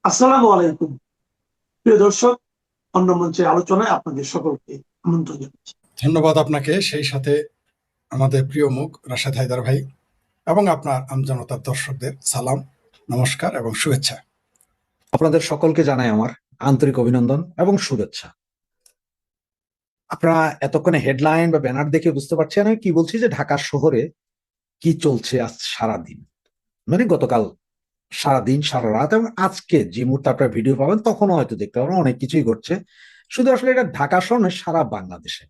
আসসালামু আলাইকুম। প্রিয় দর্শক, অন্য মঞ্চের আলোচনায় আপনাদের সকলকে আমন্ত্রণ জানাচ্ছি। ধন্যবাদ আপনাকে, সেই সাথে আমাদের প্রিয় মুখ রাশেদ হায়দার ভাই এবং আপনার আমজনতার দর্শকদের সালাম, নমস্কার এবং শুভেচ্ছা। আপনাদের সকলকে জানাই আমার আন্তরিক অভিনন্দন এবং শুভেচ্ছা। আপনারা এতক্ষণে হেডলাইন বা ব্যানার দেখে বুঝতে পারছেন আমি কি বলছি, যে ঢাকা শহরে কি চলছে আজ সারাদিন, মানে গতকাল সারাদিন সারা রাত এবং আজকে যে মুহূর্তে আপনারা ভিডিও পাবেন তখনও হয়তো দেখতে পাবেন অনেক কিছুই ঘটছে। শুধু আসলে এটা ঢাকা শহর নয়, সারা বাংলাদেশে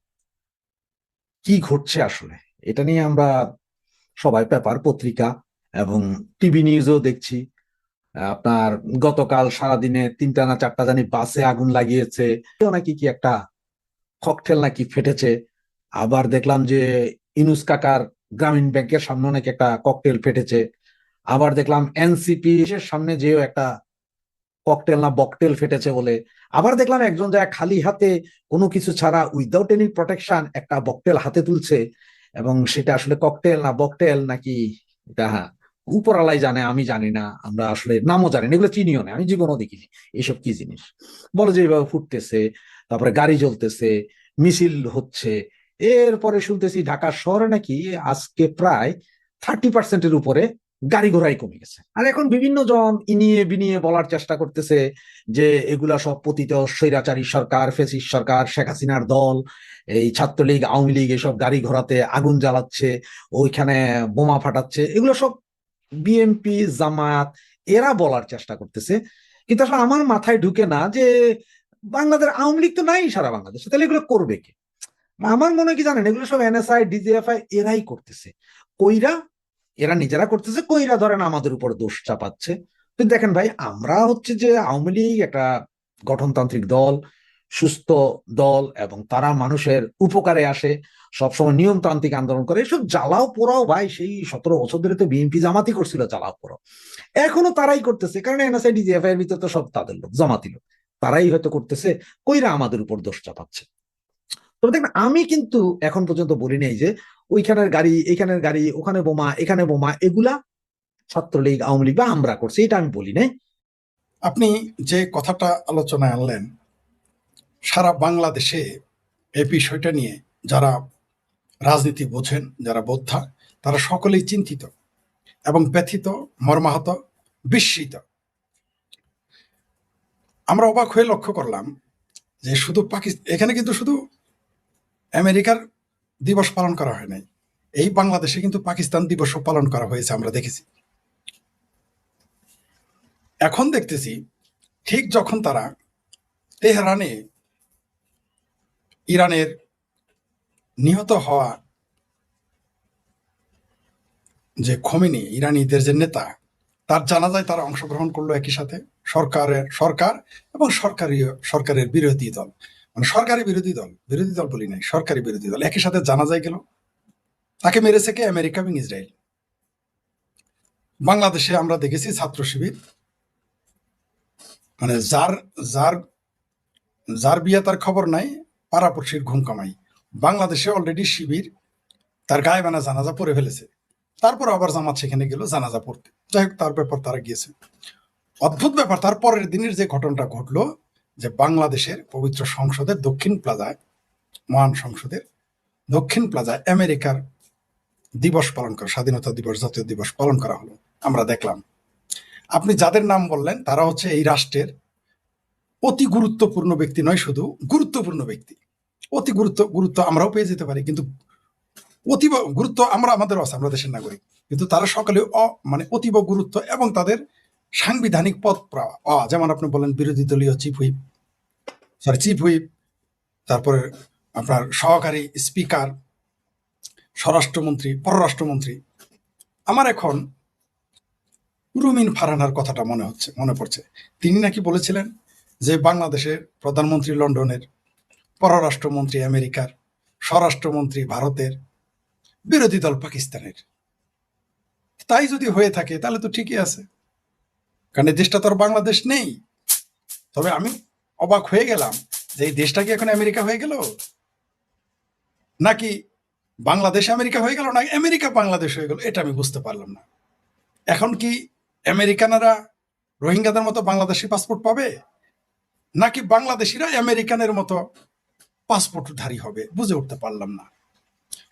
কি ঘটছে আসলে এটা নিয়ে আমরা সবাই পেপার পত্রিকা এবং টিভি নিউজও দেখছি। আপনার গতকাল সারাদিনে 3টা না 4টা জানি বাসে আগুন লাগিয়েছে, নাকি কি একটা ককটেল নাকি ফেটেছে। আবার দেখলাম যে ইনুস কাকার গ্রামীণ ব্যাংকের সামনে নাকি একটা ককটেল ফেটেছে। আবার দেখলাম এনসিপি এর সামনে যেও একটা ককটেল না বকটেল ফেটেছে বলে। আবার দেখলাম একজন যায় খালি হাতে কোনো কিছু ছাড়া উইদাউট এনি প্রোটেকশন একটা বকটেল হাতে তুলছে, এবং সেটা আসলে ককটেল না বকটেল নাকি এটা উপরালাই জানে, আমি জানি না, আমরা আসলে নামও জানি না, এগুলো চিনিও না, আমি জীবনও দেখিনি এসব কি জিনিস। বলে যে এইভাবে ফুটতেছে, তারপরে গাড়ি জ্বলতেছে, মিছিল হচ্ছে। এরপরে শুনতেছি ঢাকা শহরে নাকি আজকে প্রায় 30%-এর উপরে গাড়ি ঘোড়াই কমে গেছে। আর এখন বিভিন্ন জন ইনিয়ে বিনিয়ে বলার চেষ্টা করতেছে যে এগুলা সব পতিত স্বৈরাচারী সরকার, ফেসিস্ট সরকার, শেখ হাসিনার দল, এই ছাত্রলীগ আওয়ামী লীগ এসব গাড়ি ঘোড়াতে আগুন জ্বালাচ্ছে, ওইখানে বোমা ফাটাচ্ছে, এগুলো সব বিএনপি জামাত এরা বলার চেষ্টা করতেছে। কিন্তু আসলে আমার মাথায় ঢুকে না যে বাংলাদেশ আওয়ামী লীগ তো নাই সারা বাংলাদেশে, তাহলে এগুলো করবে কে? আমার মনে হয় কি জানেন, এগুলো সব এনএসআই ডিজিএফআই এরাই করতেছে। কইরা এরা নিজেরা করতেছে, কইরা ধরেন আমাদের উপর দোষ চাপাচ্ছে। তো দেখেন ভাই, আমরা হচ্ছে যে আওয়ামী লীগ একটা গঠনতান্ত্রিক দল, সুস্থ দল, এবং তারা মানুষের উপকারে আসে, সবসময় নিয়মতান্ত্রিক আন্দোলন করে। এসব জ্বালাও পোড়াও ভাই সেই 17 বছর ধরে তো বিএনপি জামাতি করছিল, জ্বালাও পোড়াও এখনো তারাই করতেছে, কারণ এনএসআই ডিজিএফআই এর ভিতরে তো সব তাদের লোক, জামাতি লোক, তারাই হয়তো করতেছে, কইরা আমাদের উপর দোষ চাপাচ্ছে। তবে দেখবেন আমি কিন্তু এখন পর্যন্ত বলি নাই যে ওইখানের গাড়ি এইখানের গাড়ি, ওখানে বোমা এখানে বোমা, এগুলা ছাত্রলীগ আওয়ামী লীগ বা আমরা করছি, এটা আমি বলি নাই। আপনি যে কথাটা আলোচনায় আনলেন, সারা বাংলাদেশে এই বিষয়টা নিয়ে যারা রাজনীতি বোঝেন, যারা বোদ্ধা, তারা সকলেই চিন্তিত এবং ব্যথিত, মর্মাহত, বিস্মিত। আমরা অবাক হয়ে লক্ষ্য করলাম যে শুধু এখানে কিন্তু শুধু আমেরিকার দিবস পালন করা হয় নাই, এই বাংলাদেশে কিন্তু পাকিস্তান দিবসও পালন করা হয়েছে, আমরা দেখেছি। এখন দেখতেছি ঠিক যখন তারা তেহরানে ইরানের নিহত হওয়া যে খোমেনি, ইরানিদের যে নেতা, তার জানাজায় তারা অংশগ্রহণ করলো একই সাথে। সরকার এবং সরকারের বিরোধী দল, মানে সরকারি বিরোধী দল, বিরোধী দল বলি নাই, সরকারি বিরোধী দল একই সাথে জানাজায় গেল। তাকে মেরেছে কে? আমেরিকা এবং ইসরায়েল। বাংলাদেশে আমরা দেখেছি ছাত্র শিবির, মানে যার যার যার বিয়ে তার খবর নাই, পাড়াপড়শির ঘুম কামাই। বাংলাদেশে অলরেডি শিবির তার গায়ে বানা জানাজা পড়ে ফেলেছে, তারপর আবার জামাত সেখানে গেল জানাজা পড়তে। যাই হোক, তার ব্যাপার তারা গিয়েছে। অদ্ভুত ব্যাপার, তার পরের দিনের যে ঘটনাটা ঘটলো, যে বাংলাদেশের পবিত্র সংসদের দক্ষিণ প্লাজায়, মহান সংসদের দক্ষিণ প্লাজায় আমেরিকার দিবস পালন করা, স্বাধীনতা দিবস, জাতীয় দিবস পালন করা হলো। আমরা দেখলাম, আপনি যাদের নাম বললেন তারা হচ্ছে এই রাষ্ট্রের অতি গুরুত্বপূর্ণ ব্যক্তি, নয় শুধু গুরুত্বপূর্ণ ব্যক্তি, অতি গুরুত্ব আমরাও পেয়ে যেতে পারি, কিন্তু অতীব গুরুত্ব আমাদেরও আছে, আমরা দেশের নাগরিক, কিন্তু তারা সকলে মানে অতীব গুরুত্ব এবং তাদের সাংবিধানিক পদ পাওয়া। যেমন আপনি বলেন বিরোধী দলীয় চিফ হুইপ, তারপরে আপনার সহকারী স্পিকার, স্বরাষ্ট্রমন্ত্রী, পররাষ্ট্রমন্ত্রী। আমার এখন রুমিন ফারহানার কথাটা মনে পড়ছে। তিনি নাকি বলেছিলেন যে বাংলাদেশের প্রধানমন্ত্রী লন্ডনের, পররাষ্ট্রমন্ত্রী আমেরিকার, স্বরাষ্ট্রমন্ত্রী ভারতের, বিরোধী দল পাকিস্তানের। তাই যদি হয়ে থাকে তাহলে তো ঠিকই আছে, কারণ এই দেশটা তো আর বাংলাদেশ নেই। তবে আমি অবাক হয়ে গেলাম যে এই দেশটা কি এখন আমেরিকা হয়ে গেল, নাকি বাংলাদেশ আমেরিকা হয়ে গেল, না আমেরিকা বাংলাদেশ হয়ে গেল, এটা আমি বুঝতে পারলাম না। এখন কি আমেরিকানরা রোহিঙ্গাদের মতো বাংলাদেশি পাসপোর্ট পাবে, নাকি বাংলাদেশিরা আমেরিকানের মতো পাসপোর্টধারী হবে? বুঝে উঠতে পারলাম না।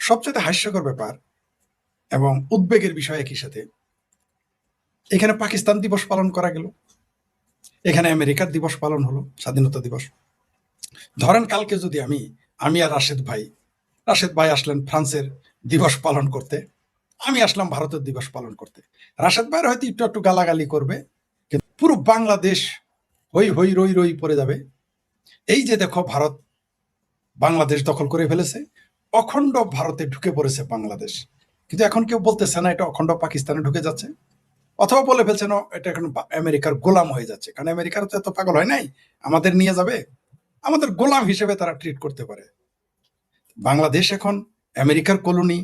সবচেয়ে হাস্যকর ব্যাপার এবং উদ্বেগের বিষয় একই সাথে, এখানে পাকিস্তান দিবস পালন করা গেল, এখানে আমেরিকার দিবস পালন হলো, স্বাধীনতা দিবস। ধরেন কালকে যদি আমি আর রাশেদ ভাই আসলেন ফ্রান্সের দিবস পালন করতে, আমি আসলাম ভারতের দিবস পালন করতে। রাশেদ ভাইয়ের হয়তো একটু একটু গালাগালি করবে, কিন্তু পুরো বাংলাদেশ হই হই রই রই পড়ে যাবে। এই যে দেখো, ভারত বাংলাদেশ দখল করে ফেলেছে, অখণ্ড ভারতে ঢুকে পড়েছে বাংলাদেশ। কিন্তু এখন কেউ বলতেছে না এটা অখণ্ড পাকিস্তানে ঢুকে যাচ্ছে, অথবা বলে ফেলছে না এটা এখন আমেরিকার গোলাম হয়ে যাচ্ছে। কারণ আমেরিকার তো এত পাগল হয় নাই আমাদের নিয়ে যাবে, আমাদের গোলাম হিসেবে তারা ট্রিট করতে পারে। বাংলাদেশ এখন আমেরিকার কলোনি,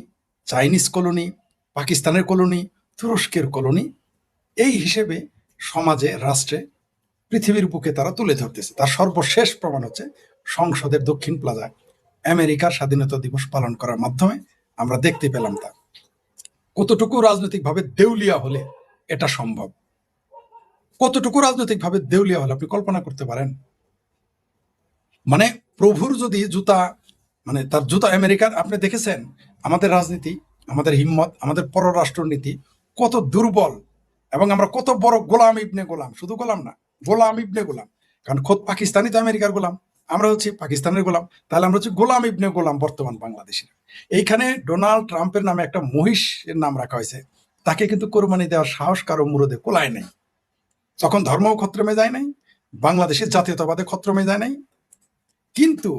চাইনিজ কলোনি, পাকিস্তানের কলোনি, তুরস্কের কলোনি, এই হিসেবে সমাজে, রাষ্ট্রে, পৃথিবীর বুকে তারা তুলে ধরতেছে। তার সর্বশেষ প্রমাণ হচ্ছে সংসদের দক্ষিণ প্লাজায় আমেরিকার স্বাধীনতা দিবস পালন করার মাধ্যমে আমরা দেখতে পেলাম তা। কতটুকু রাজনৈতিকভাবে দেউলিয়া হলে এটা সম্ভব? কতটুকু রাজনৈতিকভাবে দেউলিয়া হলে আপনি কল্পনা করতে পারেন? মানে প্রভুর যদি জুতা, মানে তার জুতা আমেরিকার, আপনি দেখেছেন আমাদের রাজনীতি, আমাদের হিম্মত, আমাদের পররাষ্ট্র নীতি কত দুর্বল, এবং আমরা কত বড় গোলাম ইবনে গোলাম। শুধু গোলাম না, গোলাম ইবনে গোলাম। কারণ খোদ পাকিস্তানি তো আমেরিকার গোলাম, আমরা হচ্ছি পাকিস্তানের গোলাম। তাহলে আমরা হচ্ছি গোলাম ইবনে গোলাম বর্তমান বাংলাদেশের। এইখানে ডোনাল্ড ট্রাম্পের নামে একটা মহিষের নাম রাখা হয়েছে, তাকে কিন্তু কোরবানি দেওয়ার সাহস কারো মুরদে কোলায় নেই। তখন ধর্মও খত্রমে যায় নাই, বাংলাদেশের জাতীয়তাবাদে খত্রমে যায় নাই। কিন্তু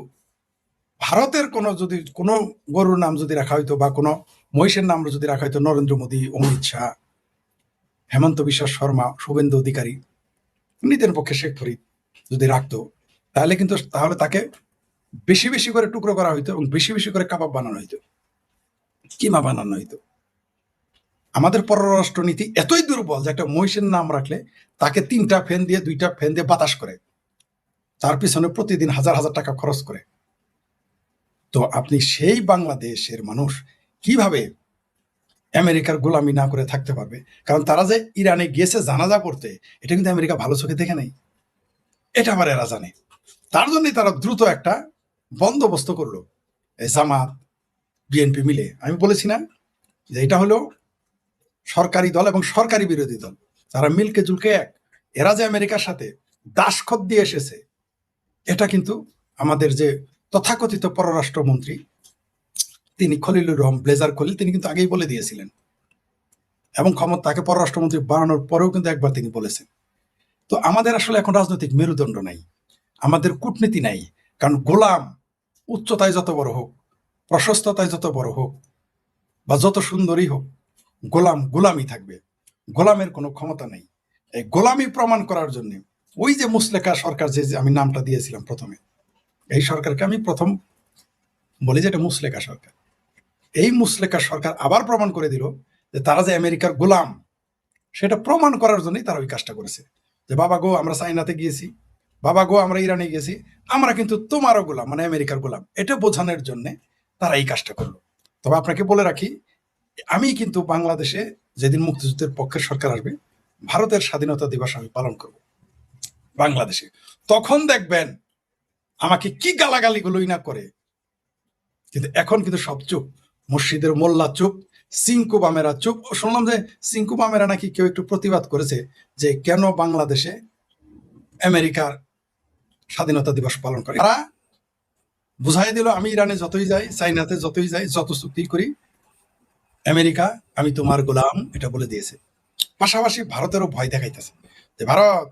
ভারতের কোনো গরুর নাম যদি রাখা হইতো, বা কোনো মহিষের নাম যদি রাখা হইতো, নরেন্দ্র মোদী, অমিত শাহ, হেমন্ত বিশ্ব শর্মা, শুভেন্দু অধিকারী, নিজের পক্ষে শেখ ফরিদ যদি রাখতো, তাহলে তাকে বেশি বেশি করে টুকরো করা হইতো এবং বেশি বেশি করে কাবাব বানানো হইতো, কিমা বানানো হইতো। আমাদের পররাষ্ট্র নীতি এতই দুর্বল যে একটা মহিষের নাম রাখলে তাকে 3টা ফ্যান দিয়ে 2টা ফ্যান দিয়ে বাতাস করে, তার পিছনে প্রতিদিন হাজার হাজার টাকা খরচ করে। তো আপনি সেই বাংলাদেশের মানুষ কিভাবে আমেরিকার গোলামি না করে থাকতে পারবে? কারণ তারা যে ইরানে গিয়েছে জানাজা পড়তে, এটা কিন্তু আমেরিকা ভালো চোখে দেখে নাই, এটা আবার এরা জানে। তার জন্যই তারা দ্রুত একটা বন্দোবস্ত করলো, জামাত, বিএনপি মিলে। আমি বলেছি না যে এটা হলো সরকারি দল এবং সরকারি বিরোধী দল, তারা মিলকে জুলকে এক। এরা যে আমেরিকার সাথে দাসখত দিয়ে এসেছে, এটা কিন্তু আমাদের যে তথাকথিত পররাষ্ট্রমন্ত্রী, তিনি খলিলুর রহমান ব্লেজার খলিল, তিনি কিন্তু আগেই বলে দিয়েছিলেন, এবং তাকে পররাষ্ট্রমন্ত্রী বানানোর পরেও কিন্তু একবার তিনি বলেছেন। তো আমাদের আসলে এখন রাজনৈতিক মেরুদণ্ড নাই, আমাদের কূটনীতি নাই। কারণ গোলাম উচ্চতায় যত বড় হোক, প্রশস্ততায় যত বড় হোক, বা যত সুন্দরী হোক, গোলামই থাকবে। গোলামের কোনো ক্ষমতা নেই। এই গোলামি প্রমাণ করার জন্য ওই যে মুসলেকা সরকার, যে আমি নামটা দিয়েছিলাম প্রথমে, এই সরকারকে আমি প্রথম বলি যে এটা মুসলেকা সরকার। এই মুসলেকা সরকার আবার প্রমাণ করে দিল যে তারা যে আমেরিকার গোলাম, সেটা প্রমাণ করার জন্যই তারা ওই কাজটা করেছে। যে বাবা গো, আমরা চাইনাতে গিয়েছি, বাবা গো, আমরা ইরানে গেছি, আমরা কিন্তু তোমারও গোলাম, মানে আমেরিকার গোলাম, এটা বোঝানোর জন্য তারা এই কাজটা করলো। তবে আপনাকে বলে রাখি, আমি কিন্তু বাংলাদেশে যেদিন মুক্তিযুদ্ধের পক্ষের সরকার আসবে, ভারতের স্বাধীনতা দিবস আমি পালন করব বাংলাদেশে। তখন দেখবেন আমাকে কি গালাগালিগুলোই না করে। কিন্তু এখন কিন্তু সব চুপ, মসজিদের মোল্লা চুপ, সিংকু বামেরা চুপ। শুনলাম যে সিংকু বামেরা নাকি কেউ একটু প্রতিবাদ করেছে যে কেন বাংলাদেশে আমেরিকার স্বাধীনতা দিবস পালন করে। তারা বুঝাই দিল, আমি ইরানে যতই যাই, চাইনাতে যতই যাই, যত চুক্তি করি, আমেরিকা আমি তোমার গোলাম, এটা বলে দিয়েছে। পাশাপাশি ভারতেরও ভয় দেখাইতেছে যে ভারত,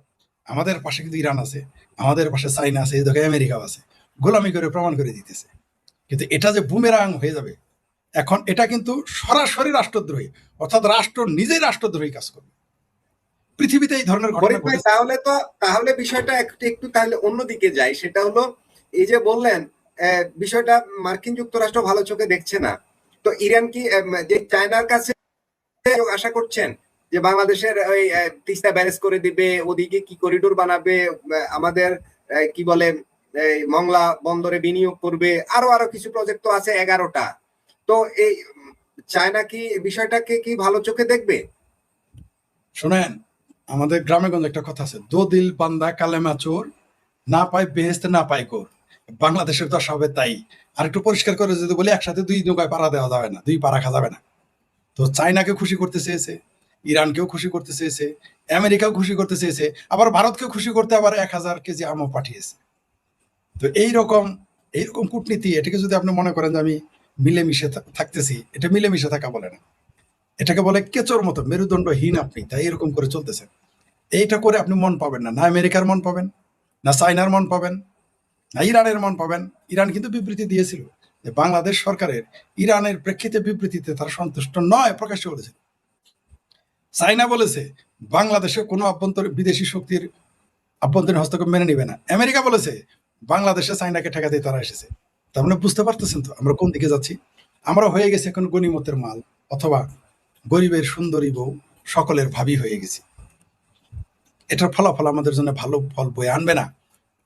আমাদের পাশে কিন্তু ইরান আছে, আমাদের পাশে চাইনা আছে, এই জায়গায় আমেরিকাও আছে, গোলামি করে প্রমাণ করে দিতেছে। কিন্তু এটা যে বুমেরাং হয়ে যাবে, এখন এটা কিন্তু সরাসরি রাষ্ট্রদ্রোহী, অর্থাৎ রাষ্ট্র নিজেই রাষ্ট্রদ্রোহী কাজ করবে। পৃথিবীতে এই ধরনের ঘটনা ভাই, তাহলে বিষয়টা একটু তাহলে অন্যদিকে যাই। সেটা হলো, এই যে বললেন বিষয়টা মার্কিন যুক্তরাষ্ট্র ভালো চোখে দেখছে না, তো ইরান কি যে চায়নার কাছে আশা করছেন যে বাংলাদেশের ওই তিস্তা ব্যারেজ করে দিবে, ওদিকে কি করিডোর বানাবে, আমাদের কি বলে মংলা বন্দরে বিনিয়োগ করবে, আরো কিছু প্রজেক্ট তো আছে 11টা। তো এই চায়না কি বিষয়টাকে কি ভালো চোখে দেখবে? শোনেন, আমাদের গ্রামেগঞ্জে একটা কথা আছে, দো দিল বান্দা কালেমা চোর, না পায় বেহেস্তে না পায় গোর। বাংলাদেশের দশা হবে তাই। আর একটু পরিষ্কার করে যদি বলি, একসাথে দুই নৌকায় পাড়া দেওয়া যাবে না, দুই পাড়া খাওয়া যাবে না। তো চায়নাকে খুশি করতে চেয়েছে, ইরানকেও খুশি করতে চেয়েছে, আমেরিকাও খুশি করতে চেয়েছে, আবার ভারতকেও খুশি করতে আবার 1000 কেজি আমও পাঠিয়েছে। তো এইরকম কূটনীতি, এটাকে যদি আপনি মনে করেন যে আমি মিলেমিশে থাকতেছি, এটা মিলেমিশে থাকা বলে না, এটাকে বলে কেচোর মতো মেরুদণ্ডহীন আপনি তাই এরকম করে চলতেছেন। এইটা করে আপনি মন পাবেন না, না আমেরিকার মন পাবেন, না চায়নার মন পাবেন, না ইরানের মন পাবেন। ইরান কিন্তু বিবৃতি দিয়েছিল যে বাংলাদেশ সরকারের ইরানের প্রেক্ষিতে বিবৃতিতে তারা সন্তুষ্ট নয়, প্রকাশ্যে বলেছে। চায়না বলেছে বাংলাদেশে কোনো বিদেশি শক্তির আভ্যন্তরীণ হস্তক্ষেপ মেনে নিবে না। আমেরিকা বলেছে বাংলাদেশে চায়নাকে ঠেকাতে তারা এসেছে। তার মানে বুঝতে পারতেছেন তো আমরা কোন দিকে যাচ্ছি? আমরা হয়ে গেছি এখন গনিমতের মাল, অথবা গরিবের সুন্দরী বউ সকলের ভাবি হয়ে গেছি। এটার ফলাফল আমাদের জন্য ভালো ফল বয়ে আনবে না।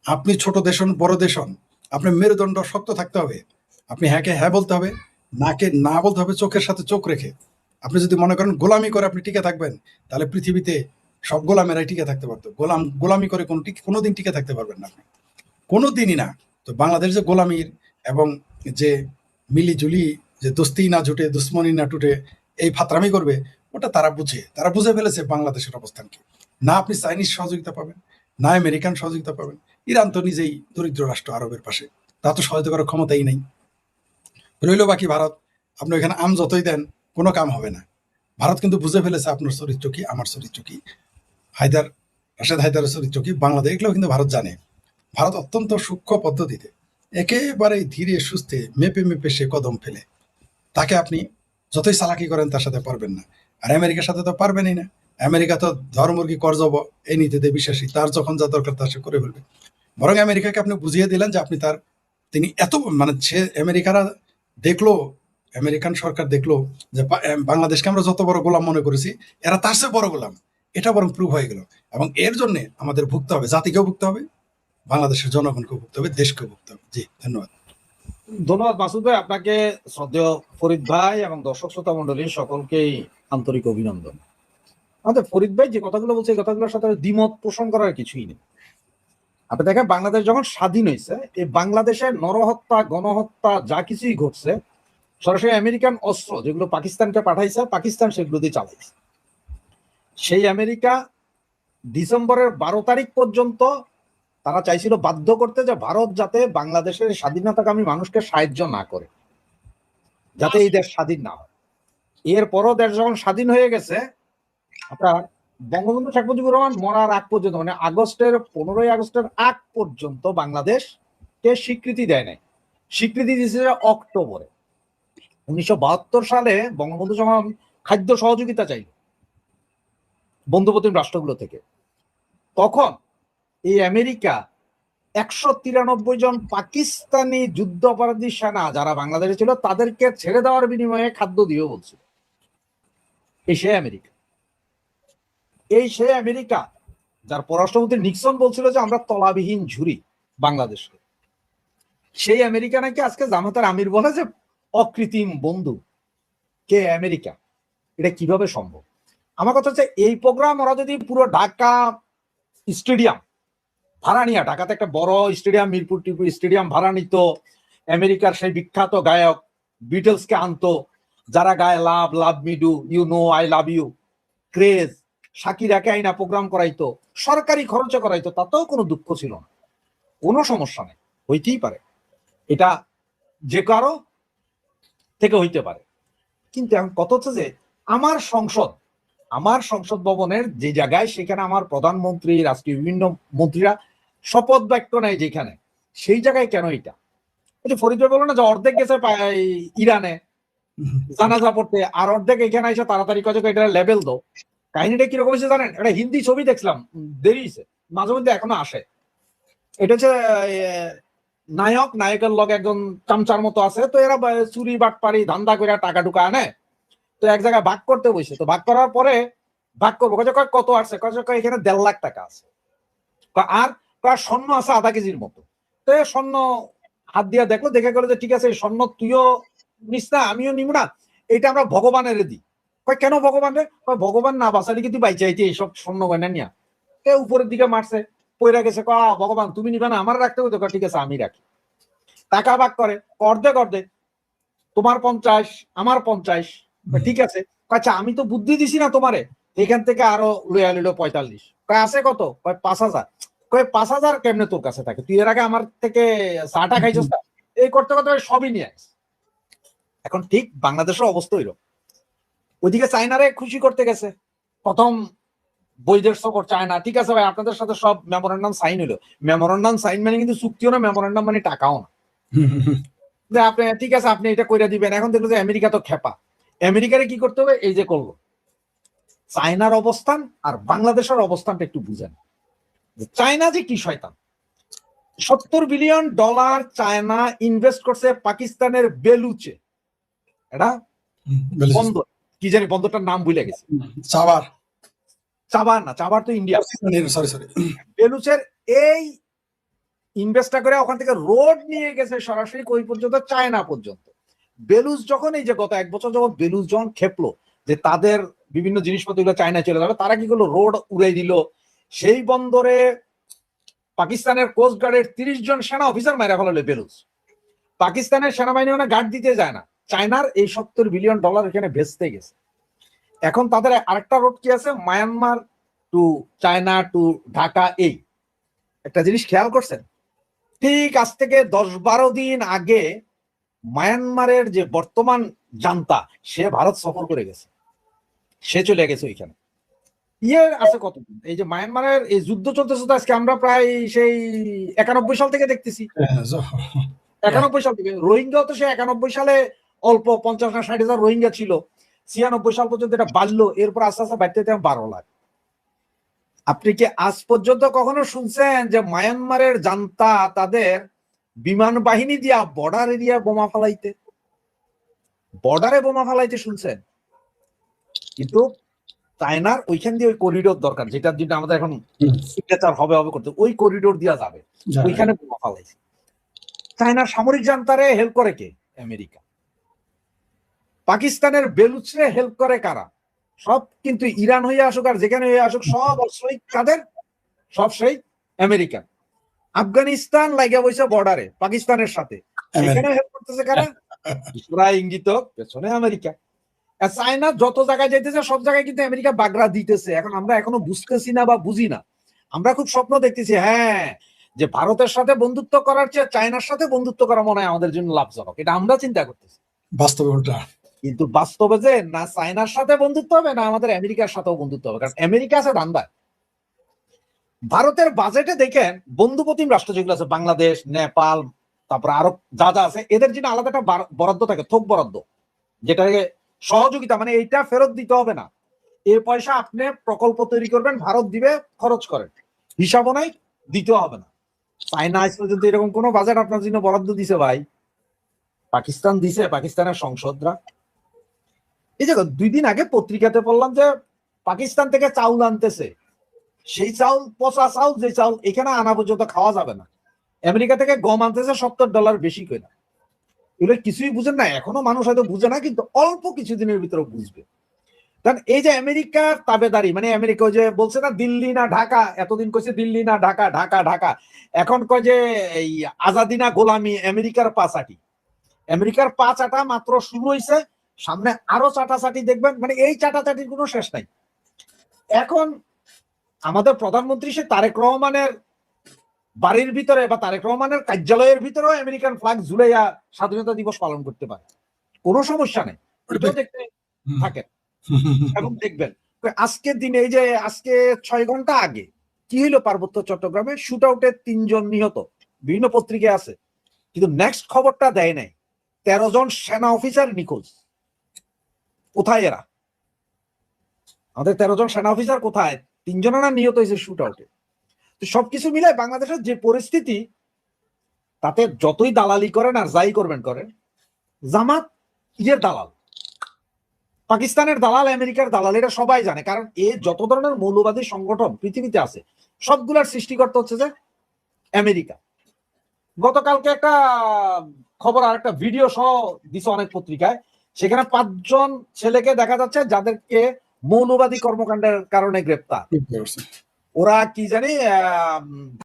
আপনি ছোট দেশ হন, বড় দেশ হন, আপনার মেরুদণ্ড শক্ত থাকতে হবে। আপনি হ্যাঁকে হ্যাঁ বলতে হবে, নাকে না বলতে হবে, চোখের সাথে চোখ রেখে। আপনি যদি মনে করেন গোলামি করে আপনি টিকে থাকবেন, তাহলে পৃথিবীতে সব গোলামেরাই টিকে থাকতে পারতো। গোলামি করে কোনোদিন টিকে থাকতে পারবেন না আপনি, কোনো দিনই না। তো বাংলাদেশ যে গোলামির এবং যে মিলিজুলি, যে দোস্তি না জুটে দুশ্মনী না টুটে এই ফাতরামি করবে, ওটা তারা বুঝে ফেলেছে বাংলাদেশের অবস্থান কি। না আপনি চাইনিজ সহযোগিতা পাবেন, না আমেরিকান সহযোগিতা পাবেন। ইরান তো নিজেই দরিদ্র রাষ্ট্র আরবের পাশে, তা তো সহায়তা করার ক্ষমতাই নেই। রইল বাকি ভারত। আপনি এখানে আম যতই দেন কোনো কাম হবে না। ভারত কিন্তু বুঝে ফেলেছে আপনার চরিত্র কি, আমার চরিত্র কি, রাশেদ হায়দারের চরিত্র কি, বাংলাদেশ, এগুলো কিন্তু ভারত জানে। ভারত অত্যন্ত সূক্ষ্ম পদ্ধতিতে একেবারে ধীরে সুস্থে মেপে মেপে সে কদম ফেলে। তাকে আপনি যতই চালাকি করেন তার সাথে পারবেন না। আর আমেরিকার সাথে তো পারবেনই না। আমেরিকা তো ধর্মুর্গী করজব এই নীতিতে বিশ্বাসী, তার যখন যা দরকার তা সে করে ফেলবে। বরং আমেরিকাকে আপনি বুঝিয়ে দিলেন যে তিনি এত মানে সে আমেরিকারা দেখলো, আমেরিকান সরকার দেখলো যে বাংলাদেশকে আমরা যত বড় গোলাম মনে করেছি, এরা তার চেয়ে বড় গোলাম। এটা বরং প্রুভ হয়ে গেল। এবং এর জন্য আমাদের ভুগতে হবে, জাতিকেও ভুগতে হবে, বাংলাদেশের জনগণকেও ভুগতে হবে, দেশকেও ভুগতে হবে। জি, ধন্যবাদ। ধন্যবাদ মাসুদ ভাই, আপনাকে, শ্রদ্ধেয় ফরিদ ভাই এবং দর্শক শ্রোতা মন্ডলী সকলকেই আন্তরিক অভিনন্দন। আমাদের ফরিদ ভাই যে কথাগুলো বলছে এই কথাগুলোর সাথে দ্বিমত পোষণ করার কিছুই নেই। আপনি দেখেন, বাংলাদেশ যখন স্বাধীন হয়েছে, এই বাংলাদেশের নরহত্যা, গণহত্যা যা কিছুই ঘটছে, সরাসরি আমেরিকান অস্ত্র যেগুলো পাকিস্তানকে পাঠাইছে, পাকিস্তান সেগুলো দিয়ে চালাইছে। সেই আমেরিকা ডিসেম্বরের 12 তারিখ পর্যন্ত তারা চাইছিল বাধ্য করতে যে ভারত যাতে বাংলাদেশের স্বাধীনতাকামী মানুষকে সাহায্য না করে, যাতে এই দেশ স্বাধীন না হয়। এরপরও দেশ যখন স্বাধীন হয়ে গেছে, আপনার বঙ্গবন্ধু শেখ মুজিবুর রহমান মরার আগ পর্যন্ত, মানে 15ই আগস্টের আগ পর্যন্ত বাংলাদেশকে স্বীকৃতি দেয় নাই। স্বীকৃতি দিয়েছে অক্টোবরে 1972 সালে। বঙ্গবন্ধু যখন খাদ্য সহযোগিতা চাইল বন্ধুপ্রতিম রাষ্ট্রগুলো থেকে, তখন এই আমেরিকা 193 জন পাকিস্তানি যুদ্ধ অপরাধী সেনা যারা বাংলাদেশে ছিল তাদেরকে ছেড়ে দেওয়ার বিনিময়ে খাদ্য দিয়েও বলছিল। এই সে আমেরিকা যার পররাষ্ট্রমন্ত্রী নিক্সন বলছিল যে আমরা তলাবিহীন ঝুরি বাংলাদেশকে। সেই আমেরিকা নাকি আজকে জামাতার আমির বলে যে অকৃত্রিম বন্ধু কে আমেরিকা। এটা কিভাবে সম্ভব? আমার কথা হচ্ছে, এই প্রোগ্রাম ওরা যদি পুরো ঢাকা স্টেডিয়াম ভাড়া নিয়ে, ঢাকাতে একটা বড় স্টেডিয়াম, মিরপুর টিপুর স্টেডিয়াম ভাড়া নিত, আমেরিকার সেই বিখ্যাত গায়ক বিটলসকে আনতো, যারা গায়ে love love me do, you know I love you, craze, শাকিরাকে আইনা প্রোগ্রাম করাইতো, সরকারি খরচে করাইতো, তাতেও কোনো দুঃখ ছিল না, কোনো সমস্যা নেই, হইতেই পারে, এটা যে কারো থেকে হইতে পারে। কিন্তু এখন কথা হচ্ছে যে আমার সংসদ ভবনের যে জায়গায়, সেখানে আমার প্রধানমন্ত্রী, রাষ্ট্রীয় বিভিন্ন মন্ত্রীরা শপথ বাক্য নেয় যেখানে, সেই জায়গায় কেন এটা? ফরিদ ভাই বলো না যে অর্ধেক গেছে ইরানে জানাজা পড়তে, আর অর্ধেক এখানে এসে তাড়াতাড়ি কাজ এটা লেভেল দো। কাহিনীটা কিরকম হয়েছে জানেন? একটা হিন্দি ছবি দেখছিলাম, দেরি হয়েছে, মাঝে মধ্যে এখনো আসে। এটা হচ্ছে নায়কের লগে একজন চামচার মতো আছে, তো এরা চুরি বাটপারি ধান্দা করে টাকা টুকা আনে, তো এক জায়গায় ভাগ করতে বসে, তো ভাগ করার পরে ভাগ করবো, কত আসছে, এখানে 1.5 লাখ টাকা আছে, আর স্বর্ণ আছে 0.5 কেজির মতো। তো স্বর্ণ হাত দিয়া দেখলো, দেখে গেলো যে ঠিক আছে, স্বর্ণ তুইও নিস না, আমিও নিব না, এটা আমরা ভগবানের দিই। কয় কেন ভগবান রে? কয় ভগবান না বাঁচালি কিন্তু বাইচে আইতে এইসব স্বর্ণ গয়না নিয়া উপরের দিকে মারছে, পয়রা গেছে। ভগবান তুমি নিবে না, আমার রাখতে হতো। ঠিক আছে আমি রাখি। টাকা ভাগ করে অর্ধেক অর্ধেক, তোমার 50 আমার 50। ঠিক আছে। আচ্ছা আমি তো বুদ্ধি দিছি না তোমারে, এখান থেকে আরো লইয়া নিল 45। কয় আছে কত? কয় 5000। কয় 5000 কেমনে তোর কাছে থাকে? তুই এর আগে আমার থেকে চাটা খাইছস না? এই করতে করতে সবই নিয়ে আস। এখন ঠিক বাংলাদেশের অবস্থা হইল, ওইদিকে চায়নারে খুশি করতে গেছে। প্রথম বৈদেশ সফর চায়না। ঠিক আছে ভাই, আপনাদের সাথে সব মেমোরেন্ডাম সাইন হইলো। মেমোরেন্ডাম সাইন মানে কিন্তু চুক্তিও না, মেমোরেন্ডাম মানে টাকাও না। যে আপনি ঠিক আছে আপনি এটা কইরা দিবেন। এখন দেখলো যে আমেরিকা তো খেপা। আমেরিকারে কি করতে হবে? এই যে করলো। চায়নার অবস্থান আর বাংলাদেশের অবস্থানটা একটু বুঝেন। চায়না যে কি শয়তান, $70 বিলিয়ন চায়না ইনভেস্ট করছে পাকিস্তানের বেলুচে। এটা বন্দর, কি জানি বন্দরটার নাম ভুলে গেছে। চাবার চাবার না, চাবার তো ইন্ডিয়া। সরি বেলুচের এই ইনভেস্টটা করে ওখান থেকে রোড নিয়ে গেছে সরাসরি কই পর্যন্ত? চায়না পর্যন্ত। বেলুচ যখন এই যে গত 1 বছর যখন বেলুচ যখন খেপলো যে তাদের বিভিন্ন জিনিসপত্রগুলো চায়না চলে যাবে, তারা কি করলো? রোড উড়াই দিল। সেই বন্দরে পাকিস্তানের কোস্ট গার্ডের 30 জন সেনা অফিসার মারা ফেলালো বেলুচ। পাকিস্তানের সেনাবাহিনী মানে গার্ড দিতে যায় না। চায়নার এই $70 বিলিয়ন এখানে ভেস্তে গেছে। এখন তাদের আরেকটা রোড কি আছে? Myanmar to China to Dhaka. এই একটা জিনিস খেয়াল করছেন? ঠিক আজ থেকে 10-12 দিন আগে মায়ানমারের যে বর্তমান জান্তা, সে ভারত সফর করে গেছে, সে চলে গেছে ওইখানে। আছে কতদিন এই যে মায়ানমারের এই যুদ্ধ চলতেছে, তো আজকে আমরা প্রায় সেই 91 সাল থেকে দেখতেছি। 91 সাল থেকে রোহিঙ্গা তো সে 91 সালে অল্প 50 না 60 হাজার রোহিঙ্গা ছিল। 96 সাল পর্যন্ত এটা বাড়লো, এরপর আস্তে আস্তে বাড়তে 12 লাখ। আপনি কি আজ পর্যন্ত কখনো শুনছেন যে মায়ানমারের জান্তা তাদের বিমান বাহিনী দিয়া বর্ডার এরিয়া বোমা ফালাইতে, বর্ডারে বোমা ফালাইতে শুনছেন? কিন্তু চায়নার ওইখান দিয়ে ওই করিডোর দরকার, যেটার জন্য আমাদের এখন সিগনেচার হবে করতে, ওই করিডোর দিয়া যাবে, ওইখানে বোমা ফালাইছে। চায়নার সামরিক জান্তারে হেল্প করে কে? আমেরিকা। পাকিস্তানের বেলুচরে হেল্প করে কারা? সব কিন্তু ইরান হয়ে আসুক আর যেখানে হয়ে আসুক, সব অস্ত্রই কাদের? সব সেই আমেরিকান। আফগানিস্তান লাগিয়া বসে বর্ডারে পাকিস্তানের সাথে, এখানে হেল্প করতেছে কারা? ইঙ্গিত পেছনে আমেরিকা। চায়না যত জায়গায় যাইতেছে সব জায়গায় কিন্তু আমেরিকা বাগড়া দিতেছে। এখন আমরা এখনো বুঝতেছি না বা বুঝি না। আমরা খুব স্বপ্ন দেখতেছি, হ্যাঁ, যে ভারতের সাথে বন্ধুত্ব করার চেয়ে চায়নার সাথে বন্ধুত্ব করা মনে হয় আমাদের জন্য লাভজনক। এটা আমরা চিন্তা করতেছি, বাস্তবে উল্টা। কিন্তু বাস্তবে যে না চায়নার সাথে বন্ধুত্ব হবে না আমাদের আমেরিকার সাথেও বন্ধুত্ব হবে। কারণ আমেরিকা আছে ধান্দায়। ভারতের বাজেটে দেখেন বন্ধুপ্রতিম রাষ্ট্র যেগুলো আছে, বাংলাদেশ, নেপাল, তারপর আরো যা যা আছে, এদের জন্য আলাদা একটা বরাদ্দ থাকে, থোক বরাদ্দ, যেটাকে সহযোগিতা, মানে এইটা ফেরত দিতে হবে না, এই পয়সা আপনি প্রকল্প তৈরি করবেন, ভারত দিবে, খরচ করেন, হিসাবও নাই, দিতে হবে না। চায়না আজ পর্যন্ত এরকম কোন বাজেট আপনার জন্য বরাদ্দ দিছে ভাই? পাকিস্তান দিছে, পাকিস্তানের সংসদরা। এই যে 2 দিন আগে পত্রিকাতে পড়লাম যে পাকিস্তান থেকে চাউল আনতেছে, সেই চাউল পচা চাউল, যে চাউল এখানে আনা পর্যন্ত খাওয়া যাবে না। আমেরিকা থেকে গম আনতেছে $70 বেশি করে। এগুলো কিছুই বুঝেন না, এখনো মানুষ হয়তো বুঝে না, কিন্তু অল্প কিছুদিনের ভিতরে বুঝবে। কারণ এই যে আমেরিকার তাবেদারি, মানে আমেরিকা যে বলছে না দিল্লি না ঢাকা, এতদিন কইছে দিল্লি না ঢাকা, ঢাকা ঢাকা, এখন কয় যে এই আজাদি না গোলামি, আমেরিকার পাচাটি। আমেরিকার পা চাটা মাত্র শুরু হয়েছে, সামনে আরো চাটাচাটি দেখবেন, মানে এই চাটাচাটির কোনো শেষ নাই। এখন আমাদের প্রধানমন্ত্রী সে তারেক রহমানের বাড়ির ভিতরে বা তারেক রহমানের কার্যালয়ের ভিতরেও আমেরিকান ফ্ল্যাগ ঝুলাইয়া স্বাধীনতা দিবস পালন করতে পারে, কোনো সমস্যা নেই, এটাও দেখতে থাকেন এবং দেখবেন। আজকের দিনে এই যে আজকে 6 ঘন্টা আগে কি হইলো পার্বত্য চট্টগ্রামে, শুট আউটে 3 জন নিহত, বিভিন্ন পত্রিকায় আছে, কিন্তু নেক্সট খবরটা দেয় নাই 13 জন সেনা অফিসার নিখোঁজ। কোথায় এরা? আমাদের 13 জন সেনা অফিসার কোথায়? 3 জন না নিহত হয়েছে শুট আউটে। তো সবকিছু মিলে বাংলাদেশের যে পরিস্থিতি, তাতে যতই দালালি করেন আর যাই করবেন করেন, জামাত ইয়ের দালাল, পাকিস্তানের দালাল, আমেরিকার দালাল, এটা সবাই জানে। কারণ এ যত ধরনের মৌলবাদী সংগঠন পৃথিবীতে আছে সবগুলার সৃষ্টিকর্তা হচ্ছে যে আমেরিকা। গতকালকে একটা খবর আর একটা ভিডিও সহ দিছে অনেক পত্রিকায়, সেখানে 5 জন ছেলেকে দেখা যাচ্ছে যাদেরকে মৌলবাদী কর্মকাণ্ডের কারণে গ্রেপ্তার। বুঝতে পারছি। ওরা কি জানি